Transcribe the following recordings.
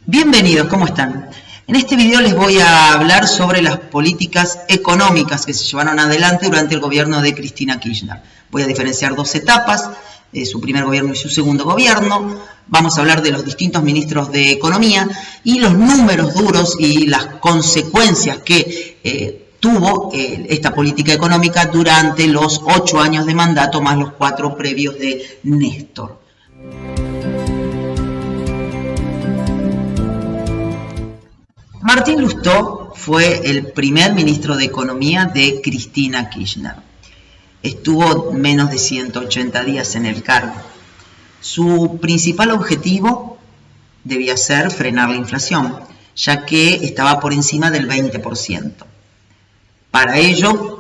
Bienvenidos, ¿cómo están? En este video les voy a hablar sobre las políticas económicas que se llevaron adelante durante el gobierno de Cristina Kirchner. Voy a diferenciar dos etapas, su primer gobierno y su segundo gobierno. Vamos a hablar de los distintos ministros de Economía y los números duros y las consecuencias que tuvo esta política económica durante los 8 años de mandato más los 4 previos de Néstor. Martín Lustó fue el primer ministro de Economía de Cristina Kirchner. Estuvo menos de 180 días en el cargo. Su principal objetivo debía ser frenar la inflación, ya que estaba por encima del 20%. Para ello,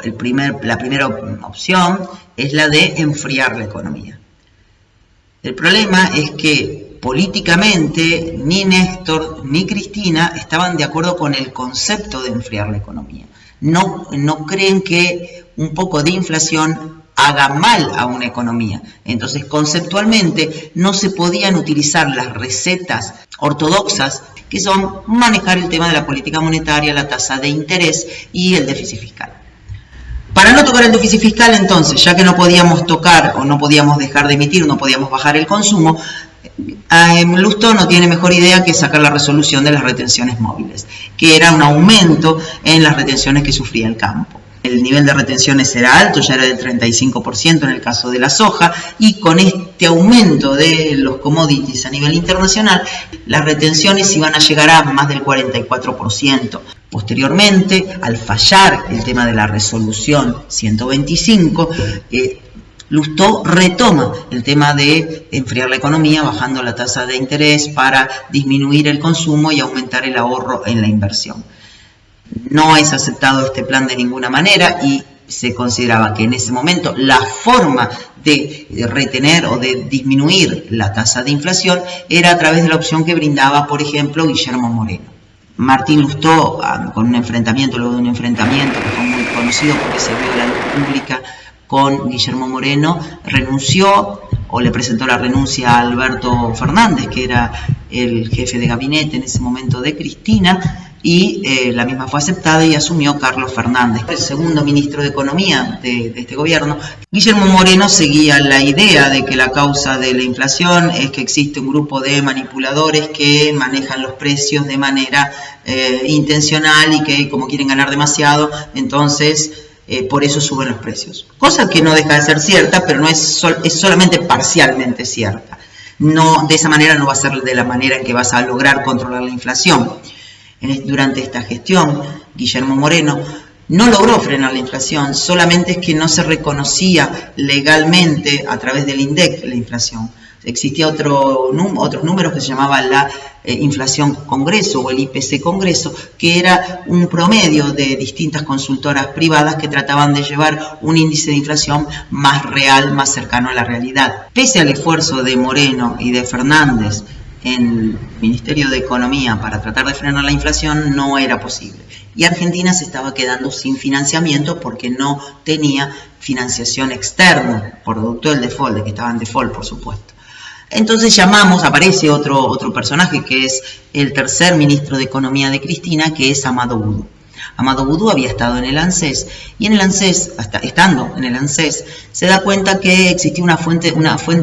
la primera opción es la de enfriar la economía. El problema es que políticamente ni Néstor ni Cristina estaban de acuerdo con el concepto de enfriar la economía. No creen que un poco de inflación haga mal a una economía. Entonces, conceptualmente, no se podían utilizar las recetas ortodoxas, que son manejar el tema de la política monetaria, la tasa de interés y el déficit fiscal. Para no tocar el déficit fiscal, entonces, ya que no podíamos tocar o no podíamos dejar de emitir, no podíamos bajar el consumo, Lustó no tiene mejor idea que sacar la resolución de las retenciones móviles, que era un aumento en las retenciones que sufría el campo. El nivel de retenciones era alto, ya era del 35% en el caso de la soja, y con este aumento de los commodities a nivel internacional, las retenciones iban a llegar a más del 44%. Posteriormente, al fallar el tema de la resolución 125, Lustó retoma el tema de enfriar la economía bajando la tasa de interés para disminuir el consumo y aumentar el ahorro en la inversión. No es aceptado este plan de ninguna manera y se consideraba que en ese momento la forma de retener o de disminuir la tasa de inflación era a través de la opción que brindaba, por ejemplo, Guillermo Moreno. Martín Lustó, luego de un enfrentamiento que fue muy conocido porque se vio en la luz pública con Guillermo Moreno, renunció o le presentó la renuncia a Alberto Fernández, que era el jefe de gabinete en ese momento de Cristina, y la misma fue aceptada y asumió Carlos Fernández, el segundo ministro de Economía de este gobierno. Guillermo Moreno seguía la idea de que la causa de la inflación es que existe un grupo de manipuladores que manejan los precios de manera intencional y que como quieren ganar demasiado, entonces por eso suben los precios. Cosa que no deja de ser cierta, pero no es solamente parcialmente cierta. No, de esa manera no va a ser de la manera en que vas a lograr controlar la inflación. Durante esta gestión, Guillermo Moreno no logró frenar la inflación, solamente es que no se reconocía legalmente a través del INDEC la inflación. Existía otros números que se llamaba la inflación Congreso o el IPC Congreso, que era un promedio de distintas consultoras privadas que trataban de llevar un índice de inflación más real, más cercano a la realidad. Pese al esfuerzo de Moreno y de Fernández en el Ministerio de Economía para tratar de frenar la inflación, no era posible. Y Argentina se estaba quedando sin financiamiento porque no tenía financiación externa, producto del default, de que estaba en default, por supuesto. Entonces aparece otro personaje que es el tercer ministro de Economía de Cristina, que es Amado Boudou. Amado Boudou había estado en el ANSES y en el ANSES, estando en el ANSES, se da cuenta que existía una fuente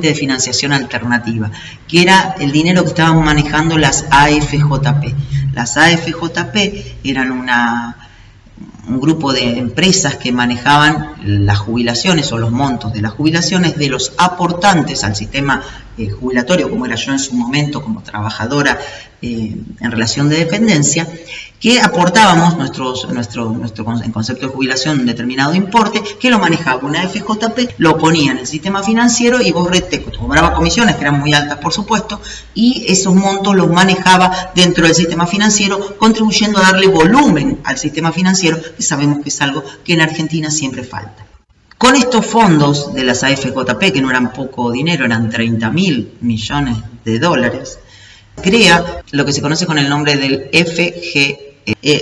de financiación alternativa, que era el dinero que estaban manejando las AFJP. Las AFJP eran un grupo de empresas que manejaban las jubilaciones o los montos de las jubilaciones de los aportantes al sistema jubilatorio, como era yo en su momento como trabajadora en relación de dependencia, que aportábamos en concepto de jubilación un determinado importe, que lo manejaba una FJP, lo ponía en el sistema financiero y vos te cobraba comisiones, que eran muy altas por supuesto, y esos montos los manejaba dentro del sistema financiero, contribuyendo a darle volumen al sistema financiero, que sabemos que es algo que en Argentina siempre falta. Con estos fondos de las AFJP, que no eran poco dinero, eran 30.000 millones de dólares, crea lo que se conoce con el nombre del FGI,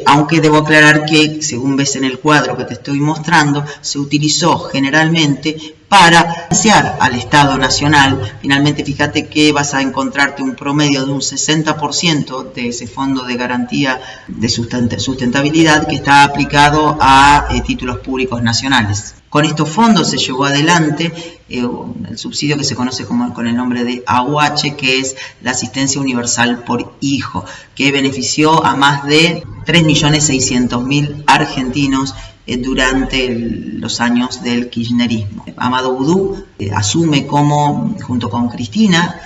Aunque debo aclarar que, según ves en el cuadro que te estoy mostrando, se utilizó generalmente para financiar al Estado Nacional. Finalmente, fíjate que vas a encontrarte un promedio de un 60% de ese fondo de garantía de sustentabilidad que está aplicado a títulos públicos nacionales. Con estos fondos se llevó adelante el subsidio que se conoce con el nombre de AUH, que es la asistencia universal por hijo, que benefició a más de 3.600.000 argentinos durante los años del kirchnerismo. Amado Boudou asume junto con Cristina,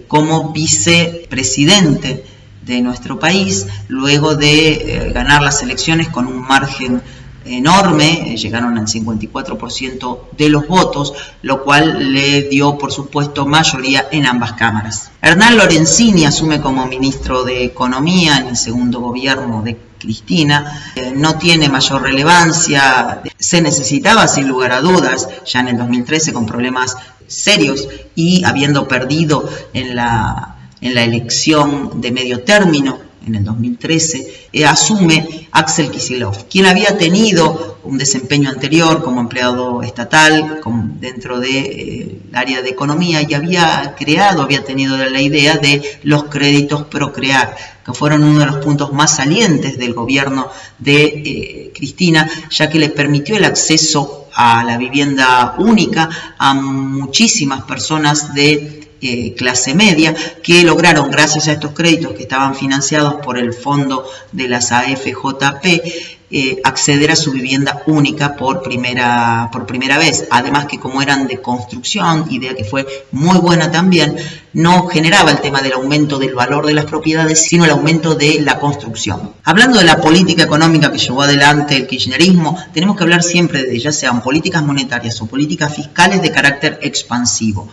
como vicepresidente de nuestro país, luego de ganar las elecciones con un margen enorme, llegaron al 54% de los votos, lo cual le dio, por supuesto, mayoría en ambas cámaras. Hernán Lorenzini asume como ministro de Economía en el segundo gobierno de Cristina. No tiene mayor relevancia, se necesitaba sin lugar a dudas, ya en el 2013 con problemas serios y habiendo perdido en la elección de medio término, en el 2013, asume Axel Kicillof, quien había tenido un desempeño anterior como empleado estatal dentro del área de economía y había tenido la idea de los créditos Procrear, que fueron uno de los puntos más salientes del gobierno de Cristina, ya que le permitió el acceso a la vivienda única a muchísimas personas de clase media que lograron, gracias a estos créditos que estaban financiados por el fondo de las AFJP, acceder a su vivienda única por primera vez. Además que como eran de construcción, idea que fue muy buena también, no generaba el tema del aumento del valor de las propiedades, sino el aumento de la construcción. Hablando de la política económica que llevó adelante el kirchnerismo, tenemos que hablar siempre de, ya sean políticas monetarias o políticas fiscales de carácter expansivo.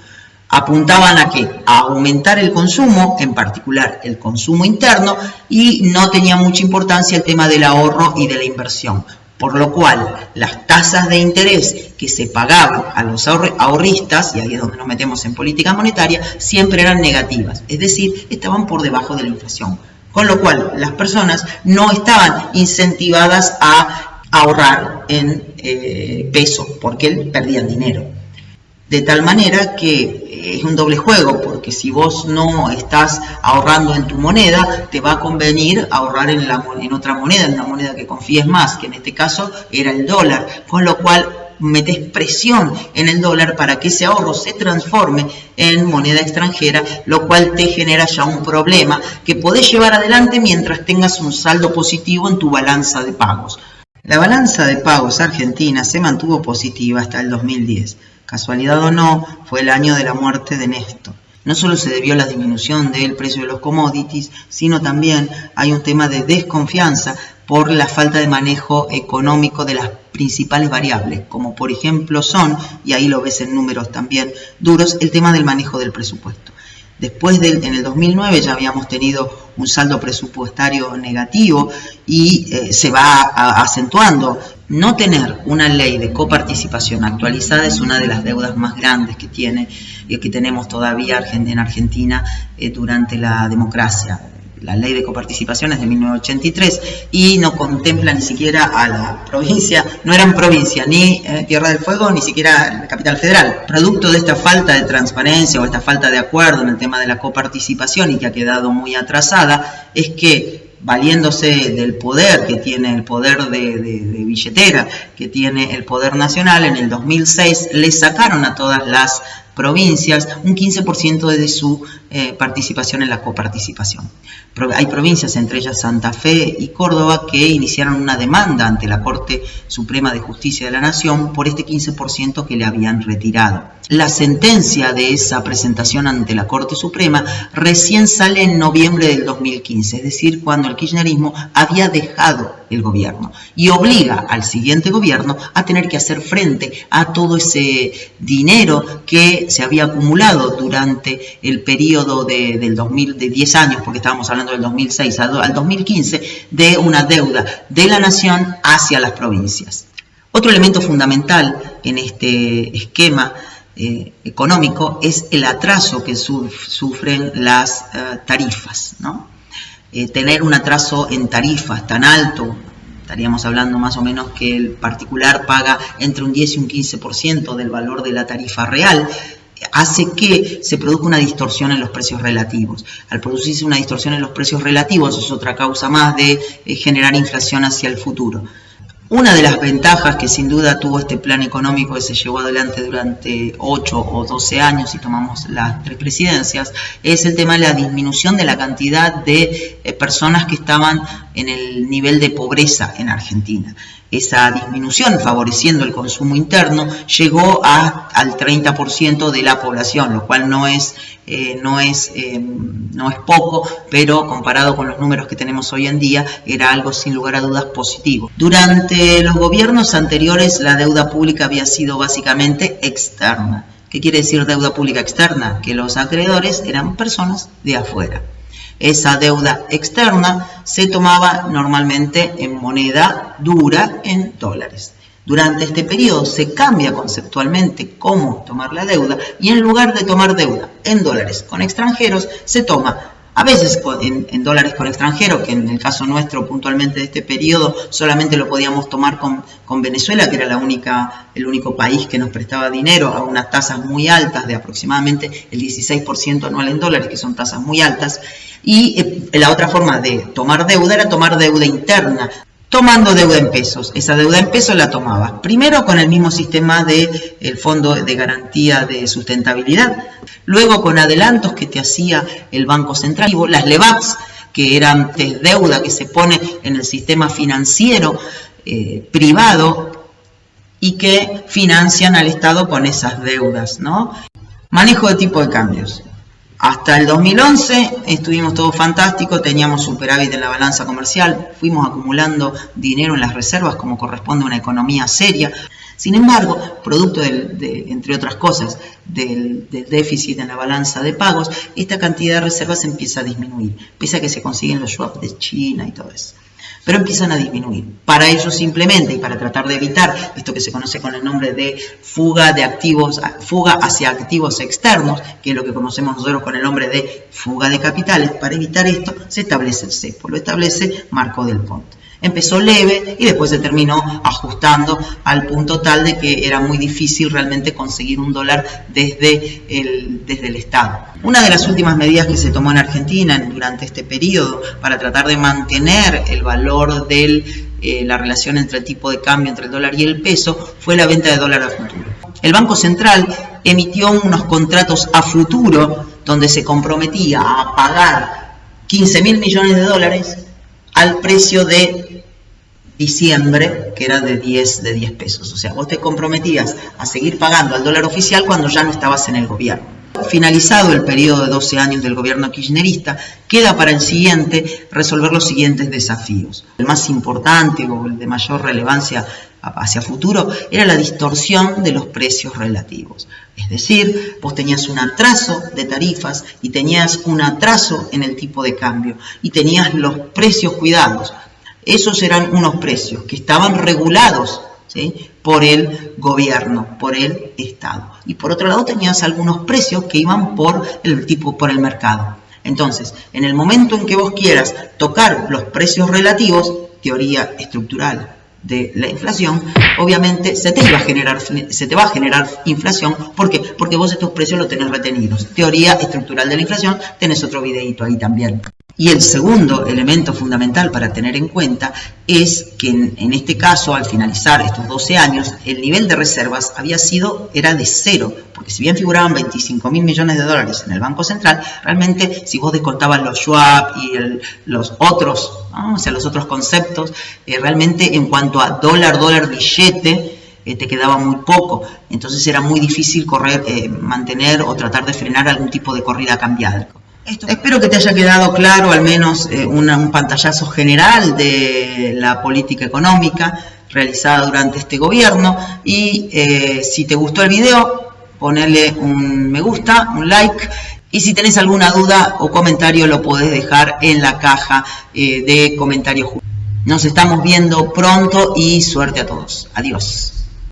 Apuntaban a ¿qué? A aumentar el consumo, en particular el consumo interno, y no tenía mucha importancia el tema del ahorro y de la inversión. Por lo cual, las tasas de interés que se pagaban a los ahorristas, y ahí es donde nos metemos en política monetaria, siempre eran negativas, es decir, estaban por debajo de la inflación. Con lo cual, las personas no estaban incentivadas a ahorrar en peso, porque perdían dinero. De tal manera que es un doble juego, porque si vos no estás ahorrando en tu moneda, te va a convenir ahorrar en otra moneda, en una moneda que confíes más, que en este caso era el dólar, con lo cual metes presión en el dólar para que ese ahorro se transforme en moneda extranjera, lo cual te genera ya un problema que podés llevar adelante mientras tengas un saldo positivo en tu balanza de pagos. La balanza de pagos argentina se mantuvo positiva hasta el 2010. Casualidad o no, fue el año de la muerte de Néstor. No solo se debió a la disminución del precio de los commodities, sino también hay un tema de desconfianza por la falta de manejo económico de las principales variables, como por ejemplo son, y ahí lo ves en números también duros, el tema del manejo del presupuesto. Después en el 2009 ya habíamos tenido un saldo presupuestario negativo y se va acentuando. No tener una ley de coparticipación actualizada es una de las deudas más grandes que tenemos todavía en Argentina durante la democracia. La ley de coparticipación es de 1983 y no contempla ni siquiera a la provincia, no eran provincia ni Tierra del Fuego, ni siquiera la capital federal. Producto de esta falta de transparencia o esta falta de acuerdo en el tema de la coparticipación y que ha quedado muy atrasada, es que valiéndose del poder que tiene, el poder de billetera que tiene el poder nacional, en el 2006 le sacaron a todas las provincias un 15% de su participación en la coparticipación. Hay provincias, entre ellas Santa Fe y Córdoba, que iniciaron una demanda ante la Corte Suprema de Justicia de la Nación por este 15% que le habían retirado. La sentencia de esa presentación ante la Corte Suprema recién sale en noviembre del 2015, es decir, cuando el kirchnerismo había dejado el gobierno y obliga al siguiente gobierno a tener que hacer frente a todo ese dinero que se había acumulado durante el periodo de 10 años, porque estábamos hablando del 2006 al 2015, de una deuda de la nación hacia las provincias. Otro elemento fundamental en este esquema económico es el atraso que sufren las tarifas, ¿no? tener un atraso en tarifas tan alto, estaríamos hablando más o menos que el particular paga entre un 10 y un 15% del valor de la tarifa real, hace que se produzca una distorsión en los precios relativos. Al producirse una distorsión en los precios relativos es otra causa más de generar inflación hacia el futuro. Una de las ventajas que sin duda tuvo este plan económico que se llevó adelante durante 8 o 12 años, si tomamos las 3 presidencias, es el tema de la disminución de la cantidad de personas que estaban en el nivel de pobreza en Argentina. Esa disminución, favoreciendo el consumo interno, llegó al 30% de la población, lo cual no es poco, pero comparado con los números que tenemos hoy en día, era algo sin lugar a dudas positivo. Durante los gobiernos anteriores, la deuda pública había sido básicamente externa. ¿Qué quiere decir deuda pública externa? Que los acreedores eran personas de afuera. Esa deuda externa se tomaba normalmente en moneda dura, en dólares. Durante este periodo se cambia conceptualmente cómo tomar la deuda y en lugar de tomar deuda en dólares con extranjeros, se toma a veces en dólares con extranjeros, que en el caso nuestro puntualmente de este periodo solamente lo podíamos tomar con Venezuela, que era el único país que nos prestaba dinero a unas tasas muy altas de aproximadamente el 16% anual en dólares, que son tasas muy altas. Y la otra forma de tomar deuda era tomar deuda interna, tomando deuda en pesos. Esa deuda en pesos la tomabas primero con el mismo sistema del Fondo de Garantía de Sustentabilidad, luego con adelantos que te hacía el Banco Central, las LEVAPs, que eran deuda que se pone en el sistema financiero privado y que financian al Estado con esas deudas, ¿no? Manejo de tipo de cambios. Hasta el 2011 estuvimos todo fantástico, teníamos superávit en la balanza comercial, fuimos acumulando dinero en las reservas como corresponde a una economía seria. Sin embargo, producto entre otras cosas, del déficit en la balanza de pagos, esta cantidad de reservas empieza a disminuir, pese a que se consiguen los swaps de China y todo eso. Pero empiezan a disminuir. Para ello simplemente, y para tratar de evitar esto que se conoce con el nombre de fuga hacia activos externos, que es lo que conocemos nosotros con el nombre de fuga de capitales, para evitar esto se establece el cepo, lo establece Marco del Ponte. Empezó leve y después se terminó ajustando al punto tal de que era muy difícil realmente conseguir un dólar desde el Estado. Una de las últimas medidas que se tomó en Argentina durante este periodo para tratar de mantener el valor de la relación entre el tipo de cambio entre el dólar y el peso fue la venta de dólar a futuro. El Banco Central emitió unos contratos a futuro donde se comprometía a pagar 15.000 millones de dólares al precio de diciembre, que era de 10 pesos. O sea, vos te comprometías a seguir pagando al dólar oficial cuando ya no estabas en el gobierno. Finalizado el periodo de 12 años del gobierno kirchnerista, queda para el siguiente resolver los siguientes desafíos. El más importante o el de mayor relevancia hacia futuro era la distorsión de los precios relativos. Es decir, vos tenías un atraso de tarifas y tenías un atraso en el tipo de cambio y tenías los precios cuidados. Esos eran unos precios que estaban regulados, ¿sí?, por el gobierno, por el Estado. Y por otro lado tenías algunos precios que iban por el mercado. Entonces, en el momento en que vos quieras tocar los precios relativos, teoría estructural de la inflación, obviamente se te va a generar inflación. ¿Por qué? Porque vos estos precios los tenés retenidos. Teoría estructural de la inflación, tenés otro videito ahí también. Y el segundo elemento fundamental para tener en cuenta es que en este caso, al finalizar estos 12 años, el nivel de reservas era de cero, porque si bien figuraban 25.000 millones de dólares en el Banco Central, realmente si vos descontabas los swap y los otros, ¿no?, o sea, los otros conceptos, realmente en cuanto a dólar billete, te quedaba muy poco. Entonces era muy difícil mantener o tratar de frenar algún tipo de corrida cambiada. Espero que te haya quedado claro al menos un pantallazo general de la política económica realizada durante este gobierno y si te gustó el video, ponele un me gusta, un like, y si tenés alguna duda o comentario lo podés dejar en la caja de comentarios. Nos estamos viendo pronto y suerte a todos. Adiós.